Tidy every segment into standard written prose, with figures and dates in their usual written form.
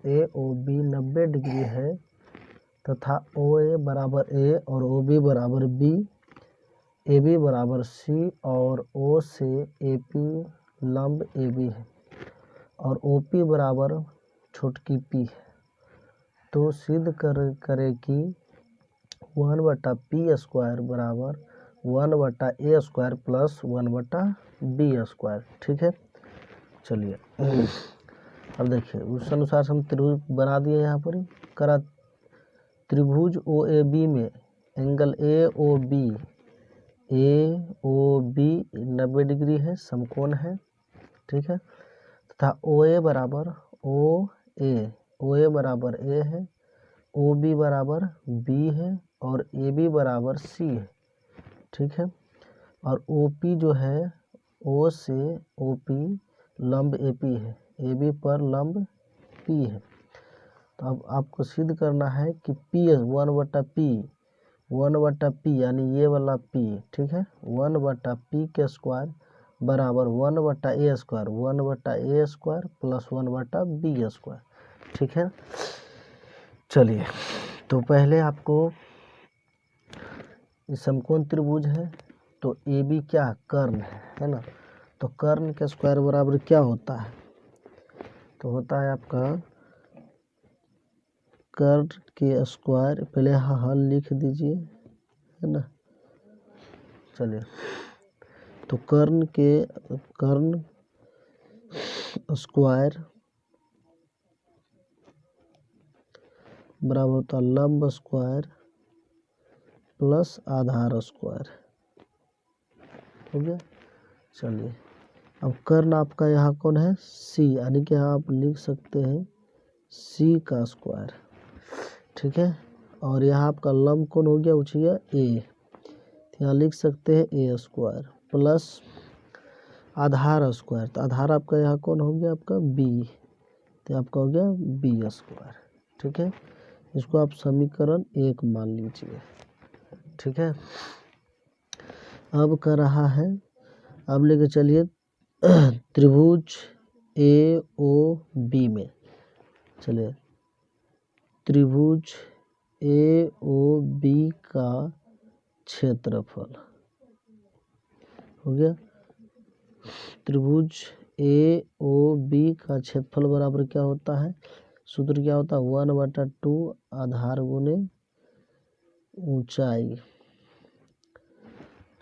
ए O B 90 degree है तथा ओ ए बराबर ए और ओ बी बराबर बी, ए बी बराबर सी और ओ से ए पी लंब ए बी है और ओ पी बराबर छोटकी पी है, तो सिद्ध करे कि 1/p² बराबर 1/a² प्लस 1/b²। ठीक है, चलिए अब देखिए उस अनुसार हम त्रिभुज बना दिए। यहाँ पर करा त्रिभुज ओ ए बी में angle A O B 90 degree है, समकोण है। ठीक है, तथा ओ ए बराबर ए है, ओ बी बराबर बी है और ए बी बराबर सी है। ठीक है, और ओ पी जो है ओ से ओ पी लंब ए पी है, ए बी पर लंब पी है। तो अब आपको सिद्ध करना है कि पी 1/p यानी ये वाला पी, ठीक है, 1/p² बराबर 1/a² प्लस 1/b²। ठीक है, चलिए तो पहले आपको समकोण त्रिभुज है तो ए बी क्या कर्ण है ना, तो कर्ण के स्क्वायर बराबर क्या होता है, तो होता है आपका कर्ण के स्क्वायर, पहले हल लिख दीजिए है ना। चलिए तो कर्ण स्क्वायर बराबर होता है लंब स्क्वायर प्लस आधार स्क्वायर। हो गया, चलिए अब कर्ण आपका यहाँ कौन है, सी, यानी कि यहाँ आप लिख सकते हैं सी का स्क्वायर। ठीक है, और यहाँ आपका लंब कौन हो गया, उठिए ए, तो यहाँ लिख सकते हैं a² प्लस आधार स्क्वायर, तो आधार आपका यहाँ कौन हो गया, आपका बी, तो आपका हो गया b²। ठीक है, इसको आप समीकरण 1 मान लीजिए। ठीक है, अब कर रहा है, अब लेके चलिए त्रिभुज ए ओ बी में, चलिए त्रिभुज ए ओ बी का क्षेत्रफल हो गया। त्रिभुज ए ओ बी का क्षेत्रफल बराबर क्या होता है, सूत्र क्या होता है, 1/2 आधार गुने ऊंचाई।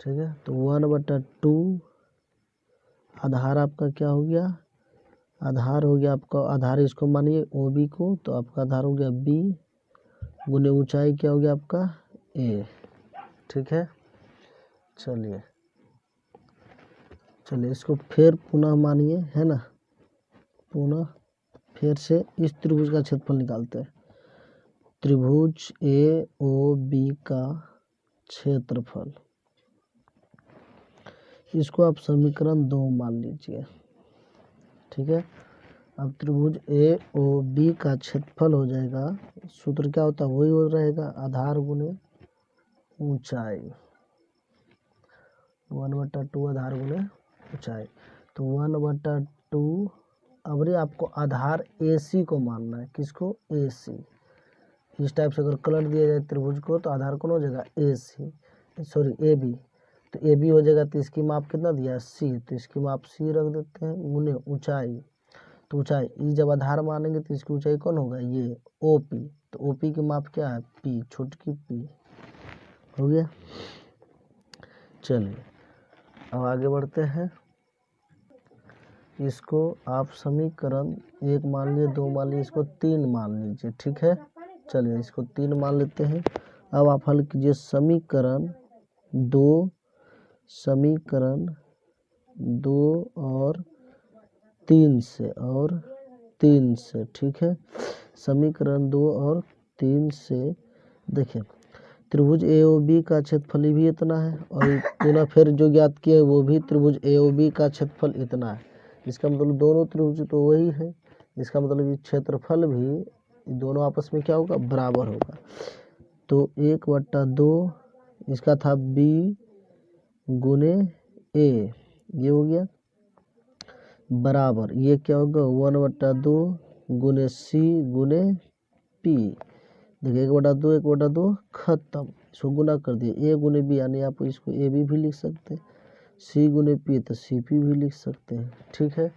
ठीक है, तो 1/2 आधार आपका क्या हो गया, आधार हो गया आपका, आधार इसको मानिए ओ बी को, तो आपका आधार हो गया बी गुने ऊंचाई क्या हो गया आपका ए। ठीक है, चलिए इसको फिर पुनः मानिए है ना, पुनः फिर से इस त्रिभुज का क्षेत्रफल निकालते हैं। त्रिभुज ए ओ बी का क्षेत्रफल, इसको आप समीकरण 2 मान लीजिए। ठीक है, अब त्रिभुज ए ओ बी का क्षेत्रफल हो जाएगा, सूत्र क्या होता है, वही हो रहेगा आधार गुने ऊंचाई, 1/2 आधार गुने ऊंचाई, तो 1/2। अब रे आपको आधार ए सी को मानना है, किसको, ए सी। इस टाइप से अगर कलर दिया जाए त्रिभुज को तो आधार कौन हो जाएगा, ए सी, सॉरी ए बी, तो ए बी हो जाएगा, तो इसकी माप कितना दिया है, सी, तो इसकी माप सी रख देते हैं गुने ऊंचाई, तो ऊंचाई जब आधार मानेंगे तो इसकी ऊंचाई कौन होगा, ये ओ पी, तो ओ पी की माप क्या है, पी, छोटकी पी। हो गया, चलिए अब आगे बढ़ते हैं। इसको आप समीकरण 1 मान लिए, 2 मान लिए, इसको 3 मान लीजिए। ठीक है, चलिए इसको 3 मान लेते हैं। अब आप हल कीजिए समीकरण 2 और 3 से, ठीक है, समीकरण 2 और 3 से देखिए त्रिभुज ए ओ बी का क्षेत्रफल भी इतना है और पुनः फिर जो ज्ञात किया है वो भी त्रिभुज ए ओ बी का क्षेत्रफल इतना है। इसका मतलब दोनों त्रिभुज तो वही है, इसका मतलब क्षेत्रफल भी दोनों आपस में क्या होगा, बराबर होगा। तो 1/2 इसका था बी गुने ए, ये हो गया बराबर, ये क्या होगा 1/2 गुने सी गुने पी। देखिए 1/2 खत्म, इसको गुना कर दिए, ए गुने बी यानी आप इसको ए बी भी लिख सकते हैं, सी गुने पी तो सी पी भी लिख सकते हैं। ठीक है,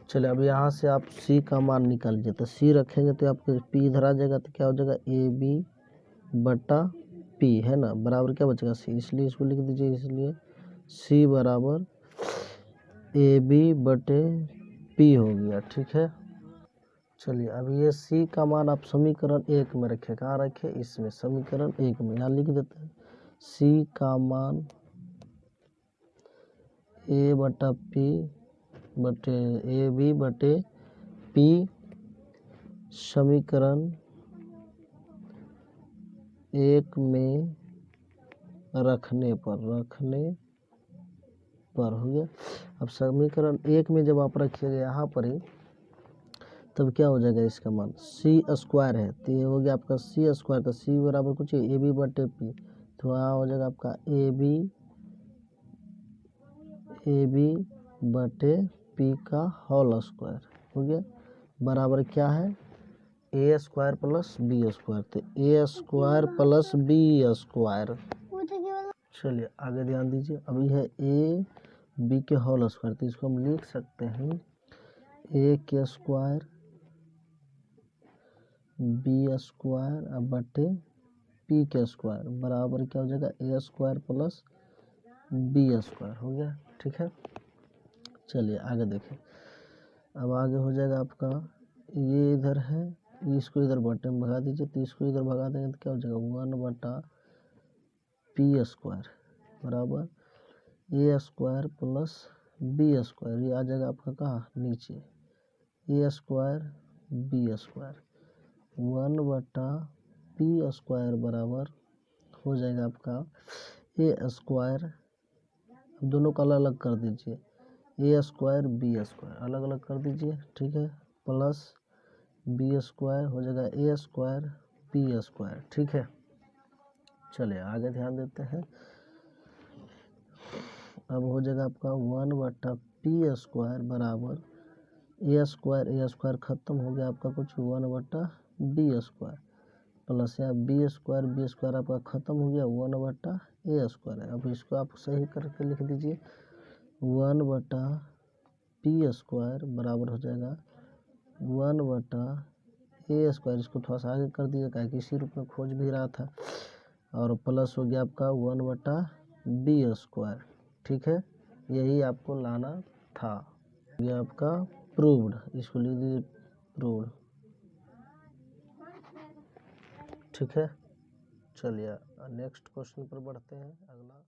चलिए अब यहाँ से आप सी का मान निकाल लीजिए। तो सी रखेंगे तो आपको पी इधर आ जाएगा, तो क्या हो जाएगा ए बी बटा पी, है ना, बराबर क्या बचेगा सी, इसलिए इसको लिख दीजिए। इसलिए सी बराबर ए बी बटे पी हो गया। ठीक है, चलिए अब ये सी का मान आप समीकरण 1 में रखें। कहाँ रखें, इसमें समीकरण 1 में, यहाँ लिख देते हैं सी का मान ए बटा पी बटे ए बी बटे पी समीकरण 1 में रखने पर हो गया। अब समीकरण 1 में जब आप रखिएगा यहाँ पर ही, तब क्या हो जाएगा, इसका मान सी स्क्वायर है, तो ये हो गया आपका सी स्क्वायर। तो सी बराबर कुछ ए बी बटे पी, तो वहाँ हो जाएगा आपका ए बी बटे पी का होल स्क्वायर हो गया, बराबर क्या है ए स्क्वायर प्लस बी स्क्वायर। तो ए स्क्वायर प्लस बी स्क्वायर। चलिए आगे ध्यान दीजिए, अभी है ए बी के होल स्क्वायर, तो इसको हम लिख सकते हैं ए के स्क्वायर बी स्क्वायर बटे पी के स्क्वायर बराबर क्या हो जाएगा ए स्क्वायर प्लस बी स्क्वायर हो गया। ठीक है, चलिए आगे देखें। अब आगे हो जाएगा आपका, ये इधर है, इसको इधर बटे में भगा दीजिए, तो इसको इधर भगा देंगे तो क्या हो जाएगा 1 बटा पी स्क्वायर बराबर ए स्क्वायर प्लस बी स्क्वायर। ये आ जाएगा आपका कहाँ नीचे, ए स्क्वायर बी स्क्वायर 1 बटा पी स्क्वायर बराबर हो जाएगा आपका ए स्क्वायर, दोनों का अलग अलग कर दीजिए, ए स्क्वायर बी स्क्वायर अलग अलग कर दीजिए। ठीक है, प्लस बी स्क्वायर हो जाएगा ए स्क्वायर बी स्क्वायर। ठीक है, चलिए आगे ध्यान देते हैं। अब हो जाएगा आपका 1 बटा पी स्क्वायर बराबर ए स्क्वायर खत्म हो गया आपका कुछ 1 बटा बी स्क्वायर प्लस या बी स्क्वायर आपका खत्म हो गया 1 बटा ए स्क्वायर है। अब इसको आप सही करके लिख दीजिए 1 बटा पी स्क्वायर बराबर हो जाएगा 1 बटा ए स्क्वायर। इसको थोड़ा सा आगे कर दीजिए, क्या कि इसी रूप में खोज भी रहा था, और प्लस हो गया आपका 1 बटा बी स्क्वायर। ठीक है, यही आपको लाना था, ये आपका प्रूव्ड, इसको लिख दीजिए प्रूव्ड। ठीक है, चलिए नेक्स्ट क्वेश्चन पर बढ़ते हैं, अगला।